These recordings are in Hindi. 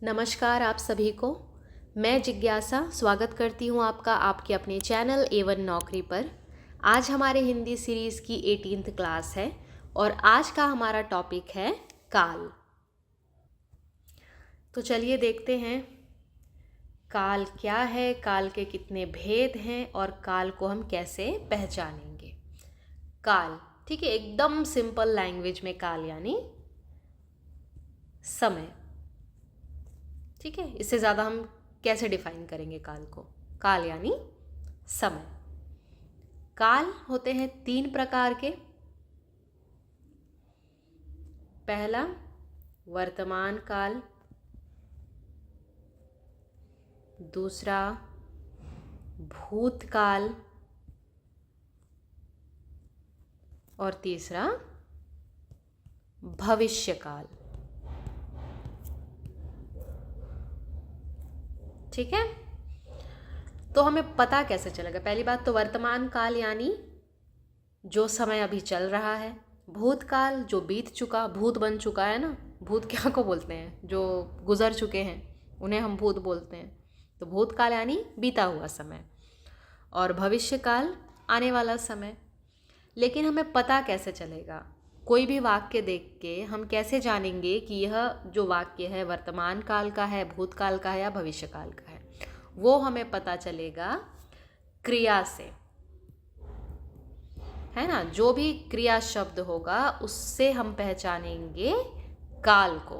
नमस्कार आप सभी को। मैं जिज्ञासा स्वागत करती हूँ आपका आपके अपने चैनल A1 नौकरी पर। आज हमारे हिंदी सीरीज़ की 18th क्लास है और आज का हमारा टॉपिक है काल। तो चलिए देखते हैं काल क्या है, काल के कितने भेद हैं और काल को हम कैसे पहचानेंगे। काल, ठीक है, एकदम सिंपल लैंग्वेज में काल यानी समय। ठीक है, इससे ज़्यादा हम कैसे डिफाइन करेंगे काल को। काल यानी समय। काल होते हैं 3 प्रकार के। पहला वर्तमान काल, दूसरा भूतकाल और तीसरा भविष्यकाल। ठीक है, तो हमें पता कैसे चलेगा। पहली बात तो वर्तमान काल यानी जो समय अभी चल रहा है। भूतकाल जो बीत चुका, भूत बन चुका है ना। भूत क्या को बोलते हैं, जो गुजर चुके हैं उन्हें हम भूत बोलते हैं। तो भूतकाल यानी बीता हुआ समय और भविष्यकाल आने वाला समय। लेकिन हमें पता कैसे चलेगा। कोई भी वाक्य देख के हम कैसे जानेंगे कि यह जो वाक्य है वर्तमान काल का है, भूतकाल का है या भविष्यकाल का है। वो हमें पता चलेगा क्रिया से, है ना। जो भी क्रिया शब्द होगा उससे हम पहचानेंगे काल को।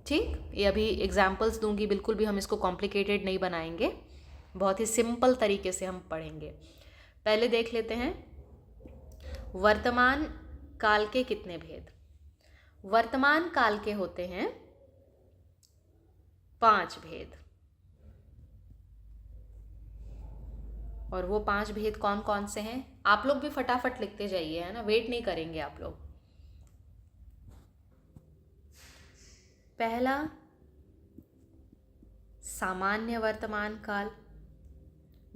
ठीक, ये अभी एग्जाम्पल्स दूंगी, बिल्कुल भी हम इसको कॉम्प्लिकेटेड नहीं बनाएंगे, बहुत ही सिंपल तरीके से हम पढ़ेंगे। पहले देख लेते हैं वर्तमान काल के कितने भेद। वर्तमान काल के होते हैं 5 भेद। और वो 5 भेद कौन कौन से हैं आप लोग भी फटाफट लिखते जाइए, है ना, वेट नहीं करेंगे आप लोग। पहला सामान्य वर्तमान काल,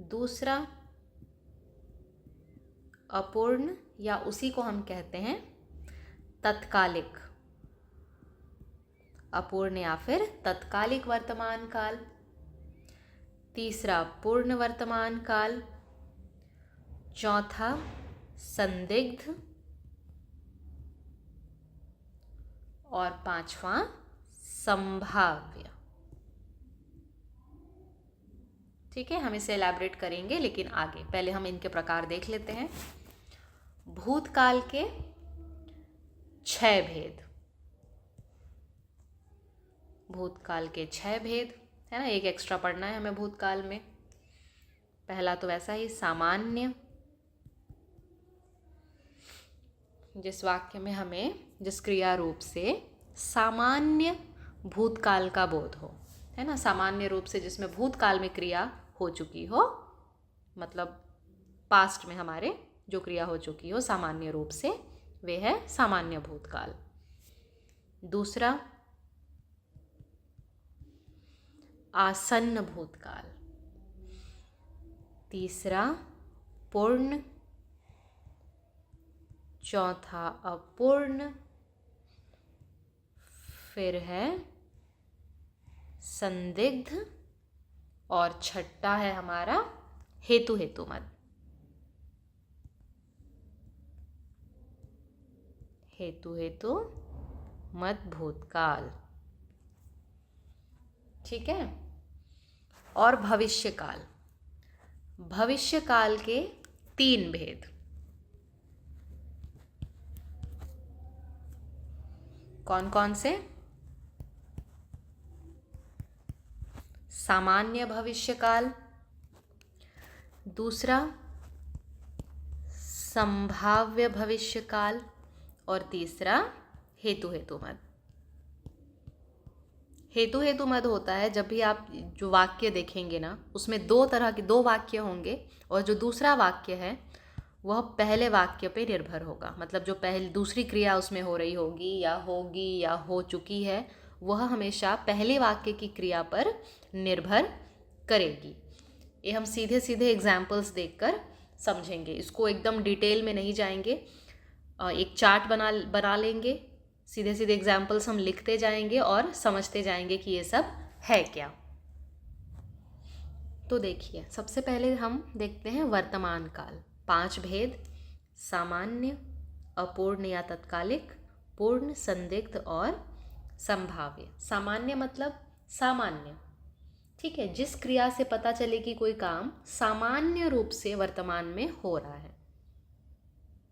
दूसरा अपूर्ण या उसी को हम कहते हैं तत्कालिक, अपूर्ण या फिर तत्कालिक वर्तमान काल, तीसरा पूर्ण वर्तमान काल, चौथा संदिग्ध और पांचवा संभाव्य। ठीक है, हम इसे एलैबोरेट करेंगे लेकिन आगे। पहले हम इनके प्रकार देख लेते हैं। भूतकाल के 6 भेद। भूतकाल के 6 भेद है ना, एक एक्स्ट्रा पढ़ना है हमें भूतकाल में। पहला तो वैसा ही सामान्य, जिस वाक्य में हमें जिस क्रिया रूप से सामान्य भूतकाल का बोध हो, है ना, सामान्य रूप से जिसमें भूतकाल में क्रिया हो चुकी हो, मतलब पास्ट में हमारे जो क्रिया हो चुकी हो सामान्य रूप से, वे है सामान्य भूतकाल। दूसरा आसन्न भूतकाल, तीसरा पूर्ण, चौथा अपूर्ण, फिर है संदिग्ध और छठा है हमारा हेतु हेतुमत। हेतु हेतु मत भूतकाल। ठीक है, और भविष्यकाल। भविष्यकाल के 3 भेद। कौन कौन से? सामान्य भविष्यकाल, दूसरा संभाव्य भविष्यकाल और तीसरा हेतु हेतुमत। हेतु हेतुमत होता है जब भी आप जो वाक्य देखेंगे ना, उसमें 2 तरह के 2 वाक्य होंगे और जो दूसरा वाक्य है वह पहले वाक्य पे निर्भर होगा। मतलब जो दूसरी क्रिया उसमें हो रही होगी या हो चुकी है, वह हमेशा पहले वाक्य की क्रिया पर निर्भर करेगी। ये हम सीधे सीधे एग्जाम्पल्स देखकर समझेंगे, इसको एकदम डिटेल में नहीं जाएंगे। एक चार्ट बना लेंगे सीधे सीधे एग्जाम्पल्स हम लिखते जाएंगे और समझते जाएंगे कि ये सब है क्या। तो देखिए, सबसे पहले हम देखते हैं वर्तमान काल। 5 भेद: सामान्य, अपूर्ण या तत्कालिक, पूर्ण, संदिग्ध और संभाव्य। सामान्य मतलब सामान्य, ठीक है, जिस क्रिया से पता चले कि कोई काम सामान्य रूप से वर्तमान में हो रहा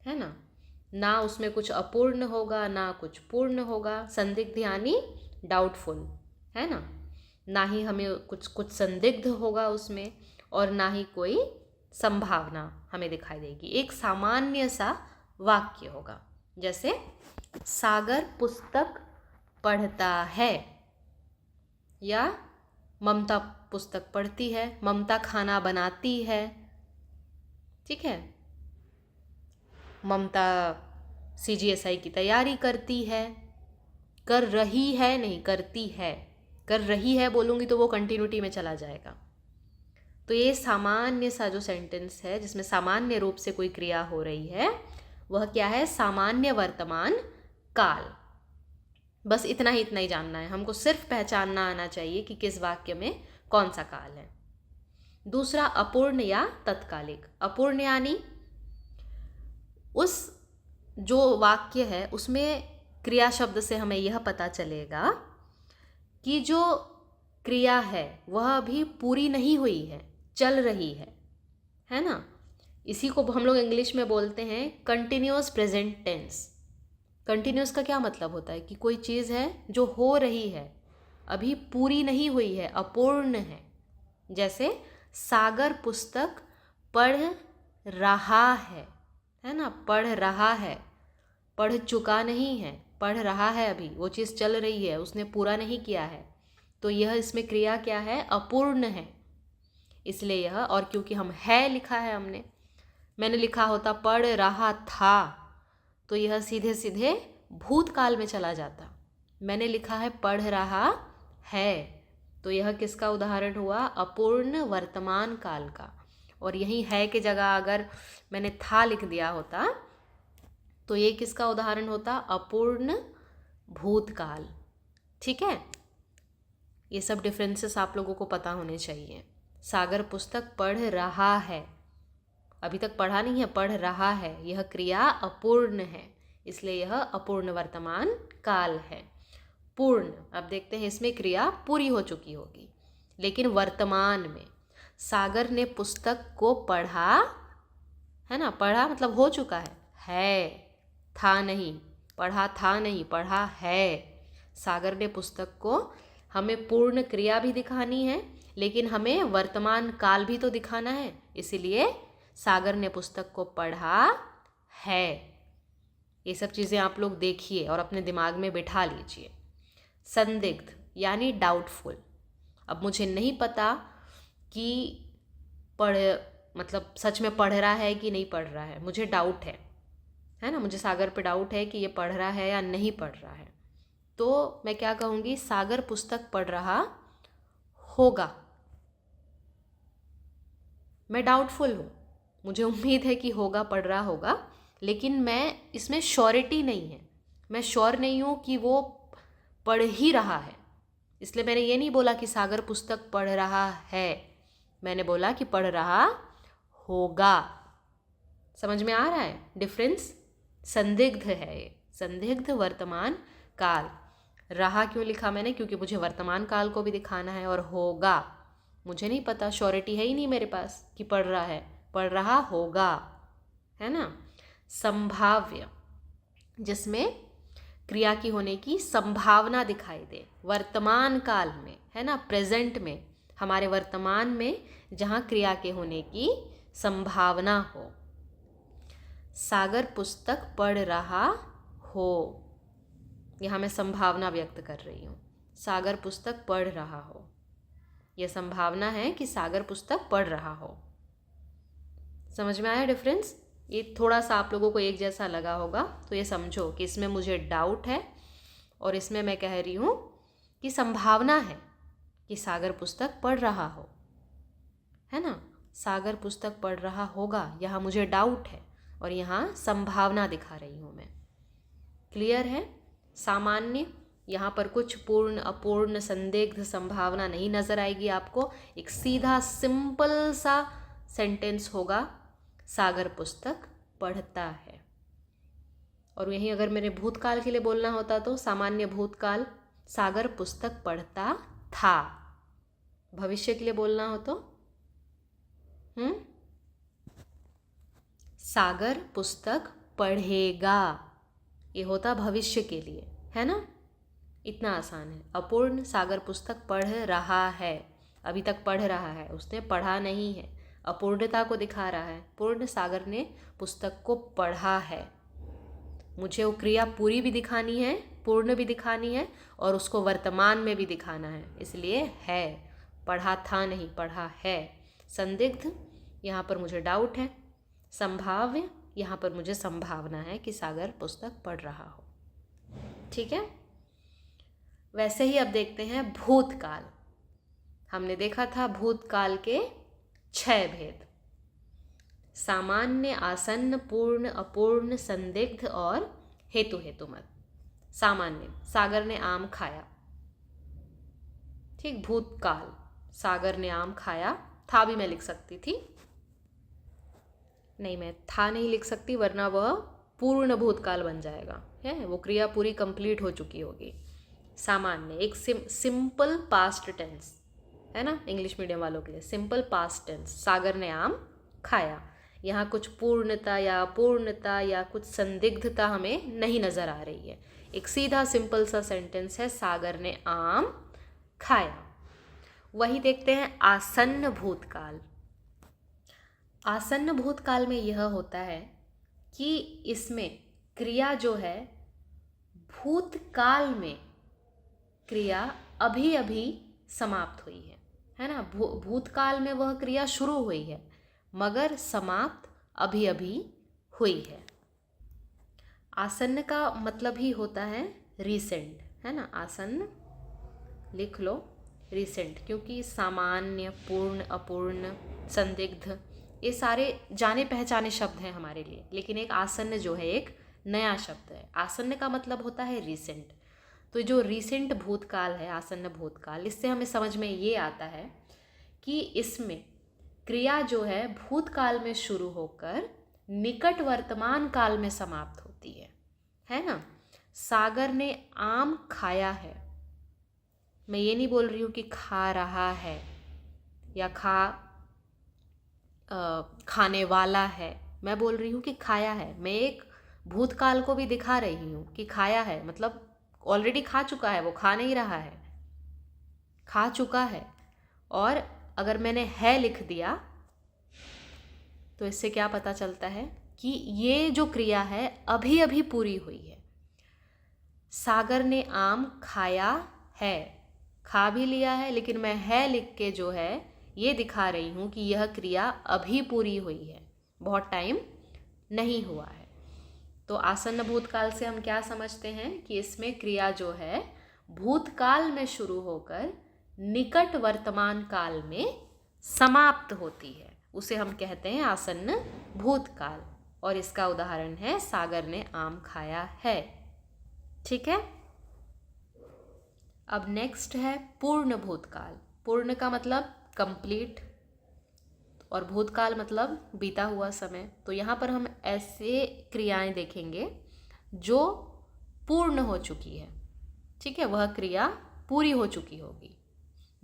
है ना, ना उसमें कुछ अपूर्ण होगा ना कुछ पूर्ण होगा। संदिग्ध यानी डाउटफुल, है ना ही हमें कुछ संदिग्ध होगा उसमें, और ना ही कोई संभावना हमें दिखाई देगी। एक सामान्य सा वाक्य होगा, जैसे सागर पुस्तक पढ़ता है, या ममता पुस्तक पढ़ती है, ममता खाना बनाती है, ठीक है, ममता CGSI की तैयारी करती है। कर रही है नहीं, करती है। कर रही है बोलूँगी तो वो कंटिन्यूटी में चला जाएगा। तो ये सामान्य सा जो सेंटेंस है जिसमें सामान्य रूप से कोई क्रिया हो रही है, वह क्या है? सामान्य वर्तमान काल। बस इतना ही जानना है हमको, सिर्फ पहचानना आना चाहिए कि किस वाक्य में कौन सा काल है। दूसरा, अपूर्ण या तत्कालिक। अपूर्ण यानी उस जो वाक्य है उसमें क्रिया शब्द से हमें यह पता चलेगा कि जो क्रिया है वह अभी पूरी नहीं हुई है, चल रही है ना। इसी को हम लोग इंग्लिश में बोलते हैं कंटिन्यूअस प्रेजेंट टेंस। कंटिन्यूअस का क्या मतलब होता है कि कोई चीज़ है जो हो रही है, अभी पूरी नहीं हुई है, अपूर्ण है। जैसे सागर पुस्तक पढ़ रहा है ना, पढ़ रहा है, पढ़ चुका नहीं है, पढ़ रहा है, अभी वो चीज़ चल रही है, उसने पूरा नहीं किया है। तो यह इसमें क्रिया क्या है? अपूर्ण है, इसलिए यह। और क्योंकि हम है लिखा है हमने, मैंने लिखा होता पढ़ रहा था तो यह सीधे सीधे भूतकाल में चला जाता। मैंने लिखा है पढ़ रहा है तो यह किसका उदाहरण हुआ? अपूर्ण वर्तमान काल का। और यही है की जगह अगर मैंने था लिख दिया होता तो ये किसका उदाहरण होता? अपूर्ण भूतकाल। ठीक है, ये सब डिफरेंसेस आप लोगों को पता होने चाहिए। सागर पुस्तक पढ़ रहा है, अभी तक पढ़ा नहीं है, पढ़ रहा है, यह क्रिया अपूर्ण है, इसलिए यह अपूर्ण वर्तमान काल है। पूर्ण, अब देखते हैं इसमें क्रिया पूरी हो चुकी होगी, लेकिन वर्तमान में सागर ने पुस्तक को पढ़ा, है ना, पढ़ा मतलब हो चुका है, था नहीं, पढ़ा था नहीं, पढ़ा है। सागर ने पुस्तक को, हमें पूर्ण क्रिया भी दिखानी है लेकिन हमें वर्तमान काल भी तो दिखाना है, इसीलिए सागर ने पुस्तक को पढ़ा है। ये सब चीज़ें आप लोग देखिए और अपने दिमाग में बिठा लीजिए। संदिग्ध यानी डाउटफुल। अब मुझे नहीं पता कि मतलब सच में पढ़ रहा है कि नहीं पढ़ रहा है, मुझे डाउट है ना, मुझे सागर पे डाउट है कि ये पढ़ रहा है या नहीं पढ़ रहा है। तो मैं क्या कहूँगी? सागर पुस्तक पढ़ रहा होगा। मैं डाउटफुल हूँ, मुझे उम्मीद है कि होगा, पढ़ रहा होगा, लेकिन मैं इसमें श्योरिटी नहीं है, मैं श्योर नहीं हूँ कि वो पढ़ ही रहा है। इसलिए मैंने ये नहीं बोला कि सागर पुस्तक पढ़ रहा है, मैंने बोला कि पढ़ रहा होगा। समझ में आ रहा है डिफरेंस? संदिग्ध है ये, संदिग्ध वर्तमान काल। रहा क्यों लिखा मैंने? क्योंकि मुझे वर्तमान काल को भी दिखाना है। और होगा, मुझे नहीं पता, श्योरिटी है ही नहीं मेरे पास कि पढ़ रहा है, पढ़ रहा होगा, है ना। संभाव्य, जिसमें क्रिया की होने की संभावना दिखाई दे, वर्तमान काल में, है ना, प्रेजेंट में, हमारे वर्तमान में जहाँ क्रिया के होने की संभावना हो। सागर पुस्तक पढ़ रहा हो, यहाँ मैं संभावना व्यक्त कर रही हूँ। सागर पुस्तक पढ़ रहा हो, यह संभावना है कि सागर पुस्तक पढ़ रहा हो। समझ में आया डिफरेंस? ये थोड़ा सा आप लोगों को एक जैसा लगा होगा, तो ये समझो कि इसमें मुझे डाउट है और इसमें मैं कह रही हूँ कि संभावना है कि सागर पुस्तक पढ़ रहा हो, है ना। सागर पुस्तक पढ़ रहा होगा, यहाँ मुझे डाउट है और यहाँ संभावना दिखा रही हूँ मैं। क्लियर है? सामान्य, यहाँ पर कुछ पूर्ण अपूर्ण संदिग्ध संभावना नहीं नजर आएगी आपको। एक सीधा सिंपल सा सेंटेंस होगा, सागर पुस्तक पढ़ता है। और यहीं अगर मेरे भूतकाल के लिए बोलना होता तो सामान्य भूतकाल, सागर पुस्तक पढ़ता था। भविष्य के लिए बोलना हो तो सागर पुस्तक पढ़ेगा, ये होता भविष्य के लिए, है ना। इतना आसान है। अपूर्ण, सागर पुस्तक पढ़ रहा है, अभी तक पढ़ रहा है, उसने पढ़ा नहीं है, अपूर्णता को दिखा रहा है। पूर्ण, सागर ने पुस्तक को पढ़ा है। मुझे वो क्रिया पूरी भी दिखानी है, पूर्ण भी दिखानी है, और उसको वर्तमान में भी दिखाना है, इसलिए है। पढ़ा था नहीं, पढ़ा है। संदिग्ध, यहाँ पर मुझे डाउट है। संभाव्य, यहाँ पर मुझे संभावना है कि सागर पुस्तक पढ़ रहा हो। ठीक है। वैसे ही अब देखते हैं भूतकाल। हमने देखा था भूतकाल के 6 भेद: सामान्य, आसन्न, पूर्ण, अपूर्ण, संदिग्ध और हेतु हेतुमत। सामान्य, सागर ने आम खाया। ठीक। भूतकाल, सागर ने आम खाया। था भी मैं लिख सकती थी, नहीं, मैं था नहीं लिख सकती, वरना वह पूर्ण भूतकाल बन जाएगा, है, वो क्रिया पूरी कंप्लीट हो चुकी होगी। सामान्य एक सिंपल पास्ट टेंस है ना, इंग्लिश मीडियम वालों के लिए सिंपल पास्ट टेंस। सागर ने आम खाया। यहाँ कुछ पूर्णता या अपूर्णता या कुछ संदिग्धता हमें नहीं नज़र आ रही है। एक सीधा सिंपल सा सेंटेंस है, सागर ने आम खाया। वही देखते हैं आसन्न भूतकाल। आसन्न भूतकाल में यह होता है कि इसमें क्रिया जो है, भूतकाल में क्रिया अभी अभी समाप्त हुई है ना। भूतकाल में वह क्रिया शुरू हुई है मगर समाप्त अभी अभी हुई है। आसन्न का मतलब ही होता है रिसेंट, है ना। आसन्न लिख लो, रिसेंट, क्योंकि सामान्य, पूर्ण, अपूर्ण, संदिग्ध ये सारे जाने पहचाने शब्द हैं हमारे लिए, लेकिन एक आसन्न जो है एक नया शब्द है। आसन्न का मतलब होता है रिसेंट। तो जो रिसेंट भूतकाल है, आसन्न भूतकाल, इससे हमें समझ में ये आता है कि इसमें क्रिया जो है भूतकाल में शुरू होकर निकट वर्तमान काल में समाप्त होती है ना। सागर ने आम खाया है। मैं ये नहीं बोल रही हूँ कि खा रहा है या खाने वाला है, मैं बोल रही हूँ कि खाया है। मैं एक भूतकाल को भी दिखा रही हूँ कि खाया है, मतलब ऑलरेडी खा चुका है, वो खा नहीं रहा है, खा चुका है। और अगर मैंने है लिख दिया तो इससे क्या पता चलता है कि ये जो क्रिया है अभी अभी पूरी हुई है। सागर ने आम खाया है, खा भी लिया है, लेकिन मैं है लिख के जो है ये दिखा रही हूँ कि यह क्रिया अभी पूरी हुई है, बहुत टाइम नहीं हुआ है। तो आसन्न भूतकाल से हम क्या समझते हैं कि इसमें क्रिया जो है भूतकाल में शुरू होकर निकट वर्तमान काल में समाप्त होती है, उसे हम कहते हैं आसन्न भूतकाल। और इसका उदाहरण है सागर ने आम खाया है। ठीक है। अब नेक्स्ट है पूर्ण भूतकाल। पूर्ण का मतलब कंप्लीट और भूतकाल मतलब बीता हुआ समय। तो यहाँ पर हम ऐसे क्रियाएं देखेंगे जो पूर्ण हो चुकी है। ठीक है, वह क्रिया पूरी हो चुकी होगी।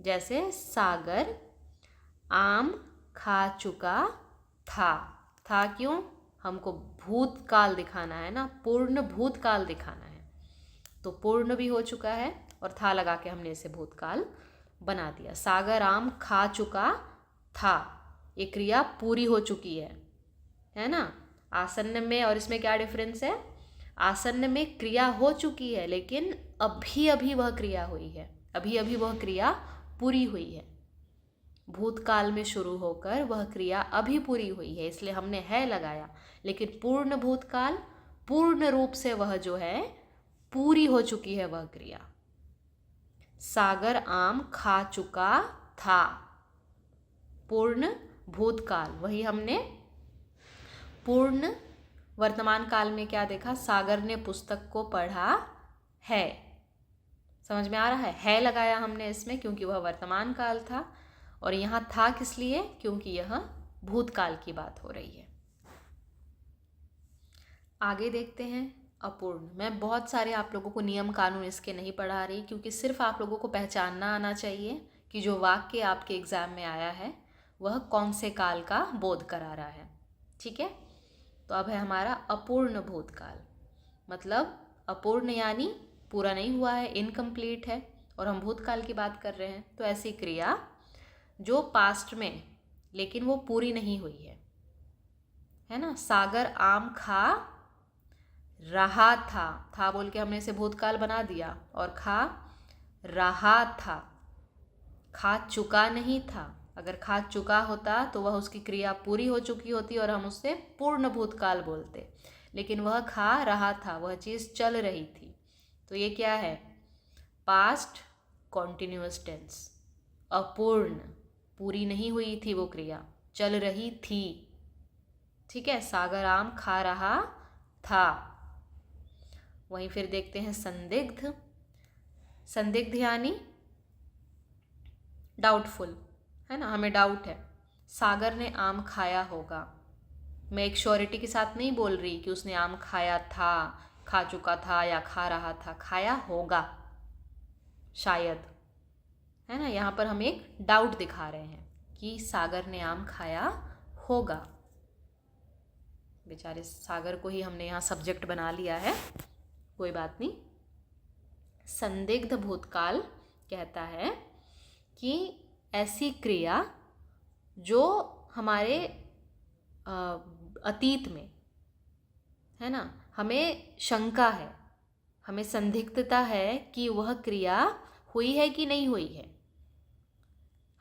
जैसे सागर आम खा चुका था क्यों? हमको भूतकाल दिखाना है ना, पूर्ण भूतकाल दिखाना है। तो पूर्ण भी हो चुका है और था लगा के हमने इसे भूतकाल बना दिया। सागर आम खा चुका था, ये क्रिया पूरी हो चुकी है ना। आसन्न में और इसमें क्या डिफरेंस है? आसन्न में क्रिया हो चुकी है लेकिन अभी अभी वह क्रिया हुई है, अभी अभी वह क्रिया पूरी हुई है। भूतकाल में शुरू होकर वह क्रिया अभी पूरी हुई है, इसलिए हमने है लगाया। लेकिन पूर्ण भूतकाल, पूर्ण रूप से वह जो है पूरी हो चुकी है वह क्रिया। सागर आम खा चुका था, पूर्ण भूतकाल। वही हमने पूर्ण वर्तमान काल में क्या देखा? सागर ने पुस्तक को पढ़ा है। समझ में आ रहा है लगाया हमने इसमें क्योंकि वह वर्तमान काल था, और यहाँ था किस लिए, क्योंकि यह भूतकाल की बात हो रही है। आगे देखते हैं अपूर्ण। मैं बहुत सारे आप लोगों को नियम कानून इसके नहीं पढ़ा रही, क्योंकि सिर्फ आप लोगों को पहचानना आना चाहिए कि जो वाक्य आपके एग्ज़ाम में आया है वह कौन से काल का बोध करा रहा है। ठीक है, तो अब है हमारा अपूर्ण भूतकाल। मतलब अपूर्ण यानी पूरा नहीं हुआ है, इनकम्प्लीट है, और हम भूतकाल की बात कर रहे हैं। तो ऐसी क्रिया जो पास्ट में लेकिन वो पूरी नहीं हुई है ना। सागर आम खा रहा था बोल के हमने इसे भूतकाल बना दिया, और खा रहा था, खा चुका नहीं था। अगर खा चुका होता तो वह उसकी क्रिया पूरी हो चुकी होती और हम उससे पूर्ण भूतकाल बोलते, लेकिन वह खा रहा था, वह चीज़ चल रही थी। तो ये क्या है, पास्ट कॉन्टिन्यूअस टेंस। अपूर्ण, पूरी नहीं हुई थी वो क्रिया, चल रही थी। ठीक है, सागर आम खा रहा था। वहीं फिर देखते हैं संदिग्ध। संदिग्ध यानी डाउटफुल, है ना, हमें डाउट है। सागर ने आम खाया होगा। मैं एक श्योरिटी के साथ नहीं बोल रही कि उसने आम खाया था, खा चुका था या खा रहा था। खाया होगा शायद, है ना। यहाँ पर हम एक डाउट दिखा रहे हैं कि सागर ने आम खाया होगा। बेचारे सागर को ही हमने यहाँ सब्जेक्ट बना लिया है, कोई बात नहीं। संदिग्ध भूतकाल कहता है कि ऐसी क्रिया जो हमारे अतीत में, है ना, हमें शंका है, हमें संदिग्धता है कि वह क्रिया हुई है कि नहीं हुई है,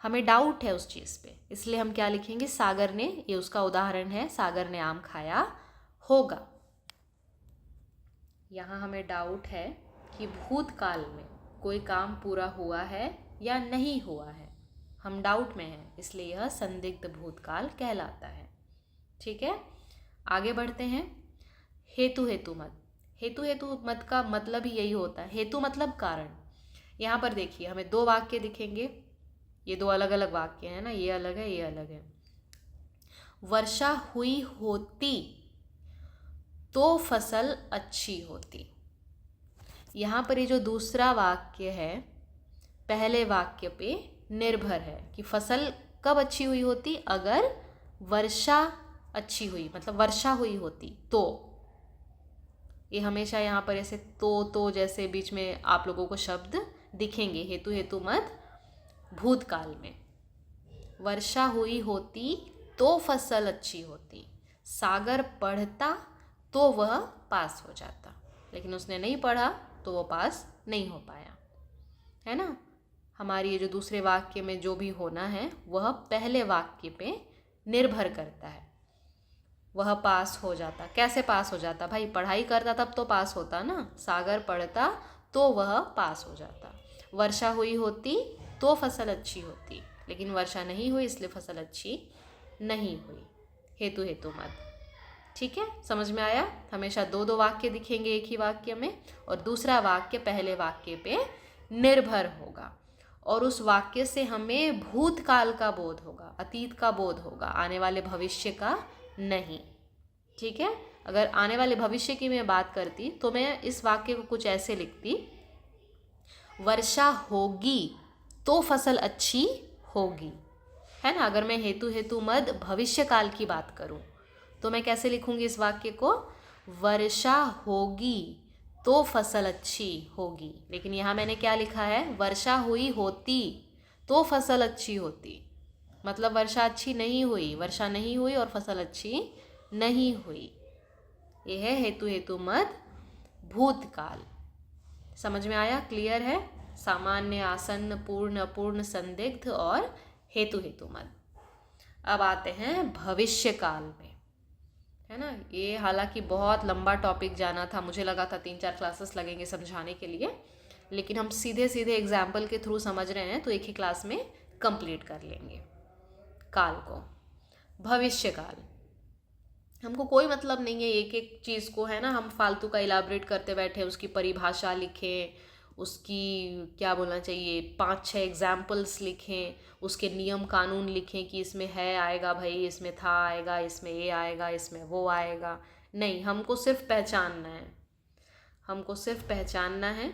हमें डाउट है उस चीज़ पे। इसलिए हम क्या लिखेंगे, सागर ने, ये उसका उदाहरण है, सागर ने आम खाया होगा। यहाँ हमें डाउट है कि भूतकाल में कोई काम पूरा हुआ है या नहीं हुआ है, हम डाउट में हैं, इसलिए यह संदिग्ध भूतकाल कहलाता है। ठीक है, आगे बढ़ते हैं। हेतु हेतु मत। हेतु हेतु मत का मतलब ही यही होता है, हेतु मतलब कारण। यहाँ पर देखिए हमें दो वाक्य दिखेंगे, ये दो अलग अलग वाक्य हैं ना, ये अलग है, ये अलग है। वर्षा हुई होती तो फसल अच्छी होती। यहाँ पर ये जो दूसरा वाक्य है पहले वाक्य पे निर्भर है कि फसल कब अच्छी हुई होती, अगर वर्षा अच्छी हुई, मतलब वर्षा हुई होती तो। ये हमेशा यहाँ पर ऐसे तो जैसे बीच में आप लोगों को शब्द दिखेंगे हेतु हेतु मत भूतकाल में। वर्षा हुई होती तो फसल अच्छी होती। सागर पढ़ता तो वह पास हो जाता, लेकिन उसने नहीं पढ़ा तो वो पास नहीं हो पाया, है ना। हमारी ये जो दूसरे वाक्य में जो भी होना है वह पहले वाक्य पे निर्भर करता है। वह पास हो जाता, कैसे पास हो जाता भाई, पढ़ाई करता तब तो पास होता ना। सागर पढ़ता तो वह पास हो जाता। वर्षा हुई होती तो फसल अच्छी होती, लेकिन वर्षा नहीं हुई इसलिए फसल अच्छी नहीं हुई। हेतु हेतु मत। ठीक है, समझ में आया। हमेशा दो दो वाक्य दिखेंगे एक ही वाक्य में, और दूसरा वाक्य पहले वाक्य पे निर्भर होगा, और उस वाक्य से हमें भूतकाल का बोध होगा, अतीत का बोध होगा, आने वाले भविष्य का नहीं। ठीक है, अगर आने वाले भविष्य की मैं बात करती तो मैं इस वाक्य को कुछ ऐसे लिखती, वर्षा होगी तो फसल अच्छी होगी, है ना। अगर मैं हेतु हेतु मद भविष्य काल की बात करूं तो मैं कैसे लिखूंगी इस वाक्य को, वर्षा होगी तो फसल अच्छी होगी। लेकिन यहाँ मैंने क्या लिखा है, वर्षा हुई होती तो फसल अच्छी होती, मतलब वर्षा अच्छी नहीं हुई, वर्षा नहीं हुई और फसल अच्छी नहीं हुई। यह है हेतु हेतु मद भूतकाल। समझ में आया, क्लियर है। सामान्य, आसन्न, पूर्ण, अपूर्ण, संदिग्ध और हेतु हेतु मद। अब आते हैं भविष्य काल में, है ना। ये हालांकि बहुत लंबा टॉपिक जाना था, मुझे लगा था 3-4 क्लासेस लगेंगे समझाने के लिए, लेकिन हम सीधे सीधे एग्जाम्पल के थ्रू समझ रहे हैं तो एक ही क्लास में कंप्लीट कर लेंगे काल को। भविष्य काल, हमको कोई मतलब नहीं है एक एक चीज़ को, है ना, हम फालतू का इलाबरेट करते बैठे, उसकी परिभाषा लिखें, उसकी क्या बोलना चाहिए 5-6 एग्जाम्पल्स लिखें, उसके नियम कानून लिखें कि इसमें है आएगा भाई, इसमें था आएगा, इसमें ये आएगा, इसमें वो आएगा। नहीं, हमको सिर्फ पहचानना है, हमको सिर्फ पहचानना है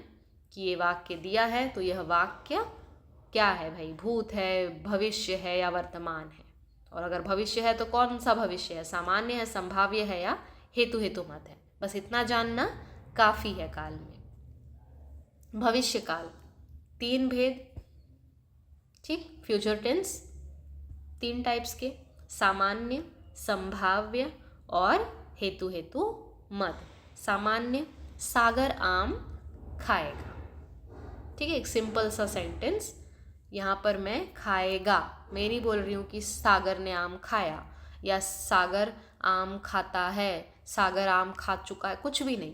कि ये वाक्य दिया है तो यह वाक्य क्या है भाई, भूत है, भविष्य है या वर्तमान है। और अगर भविष्य है तो कौन सा भविष्य है, सामान्य है, संभाव्य है या हेतु हेतुमत है। बस इतना जानना काफ़ी है काल में। भविष्य काल 3 भेद, ठीक, फ्यूचर टेंस 3 टाइप्स के, सामान्य, संभाव्य और हेतु हेतु मत। सामान्य, सागर आम खाएगा, ठीक है, एक सिंपल सा सेंटेंस। यहाँ पर मैं खाएगा, मैं नहीं बोल रही हूँ कि सागर ने आम खाया या सागर आम खाता है, सागर आम खा चुका है, कुछ भी नहीं।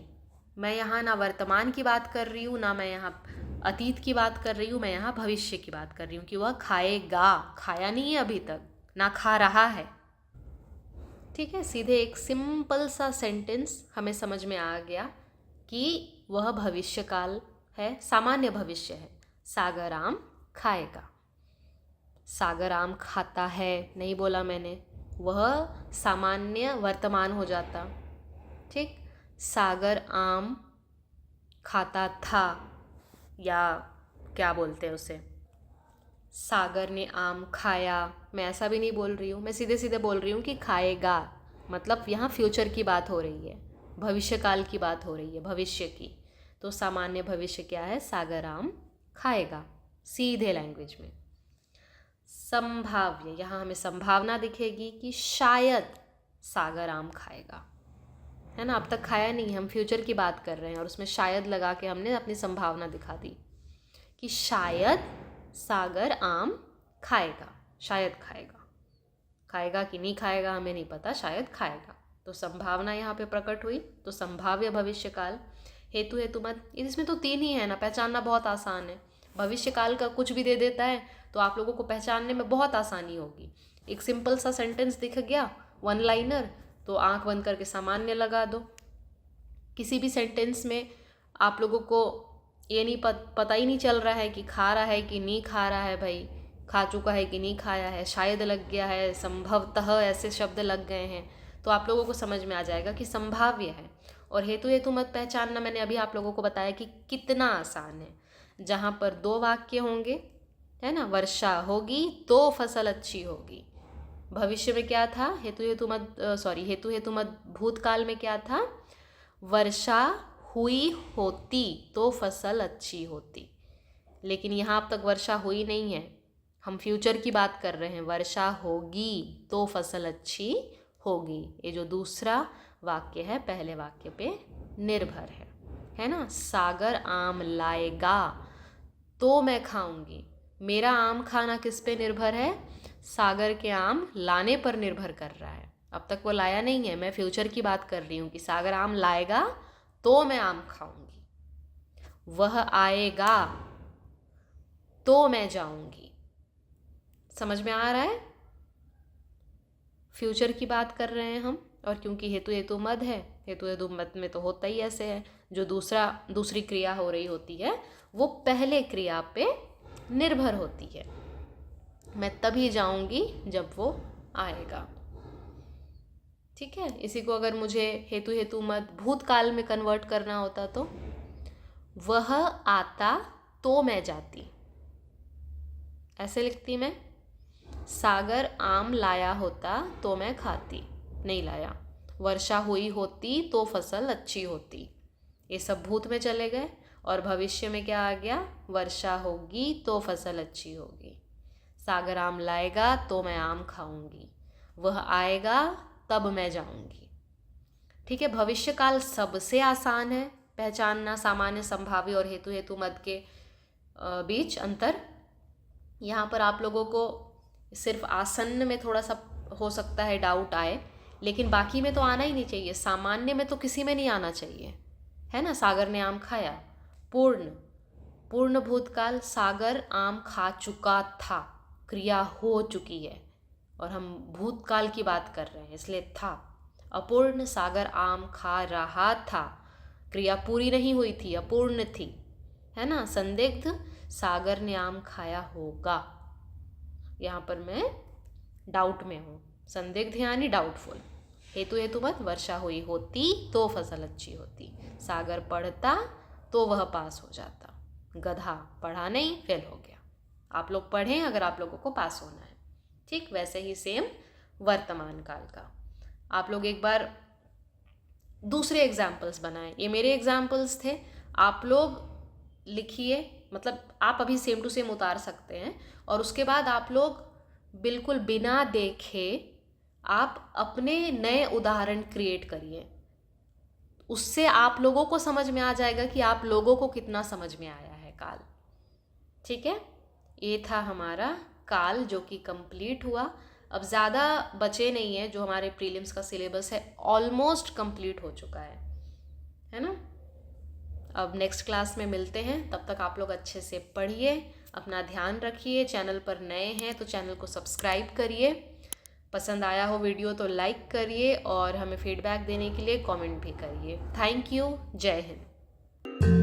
मैं यहाँ ना वर्तमान की बात कर रही हूँ, ना मैं यहाँ अतीत की बात कर रही हूँ, मैं यहाँ भविष्य की बात कर रही हूँ कि वह खाएगा, खाया नहीं है अभी तक, ना खा रहा है। ठीक है, सीधे एक सिंपल सा सेंटेंस हमें समझ में आ गया कि वह भविष्य काल है, सामान्य भविष्य है। सागर आम खाएगा, सागर आम खाता है नहीं बोला मैंने, वह सामान्य वर्तमान हो जाता, ठीक। सागर आम खाता था, या क्या बोलते हैं उसे, सागर ने आम खाया, मैं ऐसा भी नहीं बोल रही हूँ, मैं सीधे सीधे बोल रही हूँ कि खाएगा। मतलब यहाँ फ्यूचर की बात हो रही है, भविष्य काल की बात हो रही है, भविष्य की। तो सामान्य भविष्य क्या है, सागर आम खाएगा, सीधे लैंग्वेज में। संभाव्य, यहाँ हमें संभावना दिखेगी कि शायद सागर आम खाएगा, है ना। अब तक खाया नहीं, हम फ्यूचर की बात कर रहे हैं और उसमें शायद लगा के हमने अपनी संभावना दिखा दी कि शायद सागर आम खाएगा, शायद खाएगा, खाएगा कि नहीं खाएगा हमें नहीं पता, शायद खाएगा। तो संभावना यहाँ पे प्रकट हुई, तो संभाव्य भविष्य काल। हेतु हेतुमत, इसमें तो 3 ही है ना, पहचानना बहुत आसान है। भविष्य काल का कुछ भी दे देता है तो आप लोगों को पहचानने में बहुत आसानी होगी। एक सिंपल सा सेंटेंस दिख गया, 1 लाइनर, तो आंख बंद करके सामान्य लगा दो। किसी भी सेंटेंस में आप लोगों को ये नहीं पता ही नहीं चल रहा है कि खा रहा है कि नहीं खा रहा है, भाई खा चुका है कि नहीं खाया है, शायद लग गया है, संभवतः ऐसे शब्द लग गए हैं, तो आप लोगों को समझ में आ जाएगा कि संभाव्य है। और हेतु हेतुमत पहचानना मैंने अभी आप लोगों को बताया कि कितना आसान है। जहाँ पर 2 वाक्य होंगे, है ना, वर्षा होगी तो फसल अच्छी होगी। भविष्य में क्या था, हेतु हेतुमत भूतकाल में क्या था, वर्षा हुई होती तो फसल अच्छी होती। लेकिन यहाँ अब तक वर्षा हुई नहीं है, हम फ्यूचर की बात कर रहे हैं, वर्षा होगी तो फसल अच्छी होगी। ये जो दूसरा वाक्य है पहले वाक्य पे निर्भर है ना। सागर आम लाएगा तो मैं खाऊंगी, मेरा आम खाना किस पे निर्भर है, सागर के आम लाने पर निर्भर कर रहा है। अब तक वो लाया नहीं है, मैं फ्यूचर की बात कर रही हूँ कि सागर आम लाएगा तो मैं आम खाऊंगी, वह आएगा तो मैं जाऊंगी। समझ में आ रहा है, फ्यूचर की बात कर रहे हैं हम। और क्योंकि हेतु हेतु मद है, हेतु हेतु मद में तो होता ही ऐसे है, जो दूसरी क्रिया हो रही होती है वो पहले क्रिया पे निर्भर होती है। मैं तभी जाऊंगी जब वो आएगा, ठीक है। इसी को अगर मुझे हेतु हेतु मद भूतकाल में कन्वर्ट करना होता तो वह आता तो मैं जाती, ऐसे लिखती मैं। सागर आम लाया होता तो मैं खाती, नहीं लाया। वर्षा हुई होती तो फसल अच्छी होती, ये सब भूत में चले गए। और भविष्य में क्या आ गया, वर्षा होगी तो फसल अच्छी होगी। सागर आम लाएगा तो मैं आम खाऊंगी, वह आएगा तब मैं जाऊंगी, ठीक है। भविष्य काल सबसे आसान है पहचानना, सामान्य, संभाव्य और हेतु हेतु मद के बीच अंतर। यहाँ पर आप लोगों को सिर्फ आसन्न में थोड़ा सा हो सकता है डाउट आए, लेकिन बाकी में तो आना ही नहीं चाहिए। सामान्य में तो किसी में नहीं आना चाहिए, है ना। सागर ने आम खाया, पूर्ण भूतकाल, सागर आम खा चुका था, क्रिया हो चुकी है और हम भूतकाल की बात कर रहे हैं इसलिए था। अपूर्ण, सागर आम खा रहा था, क्रिया पूरी नहीं हुई थी, अपूर्ण थी, है ना। संदिग्ध, सागर ने आम खाया होगा, यहाँ पर मैं डाउट में हूँ। संदिग्ध यानी डाउटफुल। हेतु हेतुमत, वर्षा हुई होती तो फसल अच्छी होती, सागर पढ़ता तो वह पास हो जाता, गधा पढ़ा नहीं, फेल हो गया। आप लोग पढ़ें अगर आप लोगों को पास होना है, ठीक। वैसे ही सेम वर्तमान काल का आप लोग एक बार दूसरे एग्जाम्पल्स बनाएं। ये मेरे एग्जाम्पल्स थे, आप लोग लिखिए, मतलब आप अभी सेम टू सेम उतार सकते हैं, और उसके बाद आप लोग बिल्कुल बिना देखे आप अपने नए उदाहरण क्रिएट करिए। उससे आप लोगों को समझ में आ जाएगा कि आप लोगों को कितना समझ में आया है काल, ठीक है। ये था हमारा काल जो कि कंप्लीट हुआ। अब ज़्यादा बचे नहीं है, जो हमारे प्रीलिम्स का सिलेबस है ऑलमोस्ट कंप्लीट हो चुका है ना। अब नेक्स्ट क्लास में मिलते हैं, तब तक आप लोग अच्छे से पढ़िए, अपना ध्यान रखिए। चैनल पर नए हैं तो चैनल को सब्सक्राइब करिए, पसंद आया हो वीडियो तो लाइक करिए, और हमें फीडबैक देने के लिए कमेंट भी करिए। Thank you. जय हिंद।